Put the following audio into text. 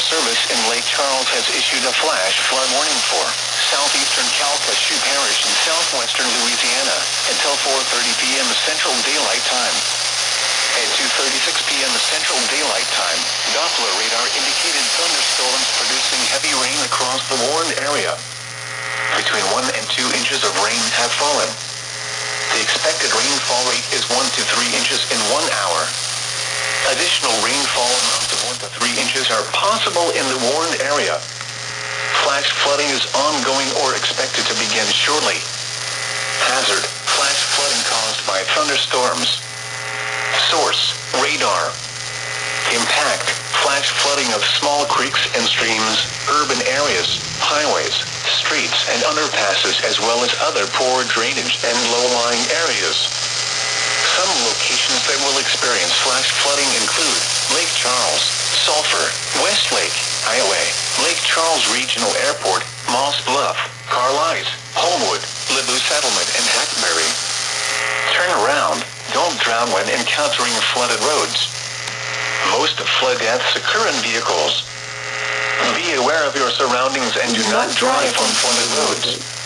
Service in Lake Charles has issued a flash flood warning for southeastern Calcasieu Parish in southwestern Louisiana until 4:30 p.m. Central Daylight Time. At 2:36 p.m. Central Daylight Time, Doppler radar indicated thunderstorms producing heavy rain across the warned area. Between 1 and 2 inches of rain have fallen. The expected rainfall rate is 1 to 3 inches in 1 hour. Additional rainfall amounts of 1 to 3 inches are possible in the warned area. Flash flooding is ongoing or expected to begin shortly. Hazard: flash flooding caused by thunderstorms. Source: radar. Impact: flash flooding of small creeks and streams, urban areas, highways, streets and underpasses, as well as other poor drainage and low-lying areas. Some locations that will experience flash flooding include Lake Charles, Sulphur, Westlake, Iowa, Lake Charles Regional Airport, Moss Bluff, Carlisle, Homewood, Lebu Settlement, and Hackberry. Turn around. Don't drown when encountering flooded roads. Most flood deaths occur in vehicles. Be aware of your surroundings and do not drive on flooded roads.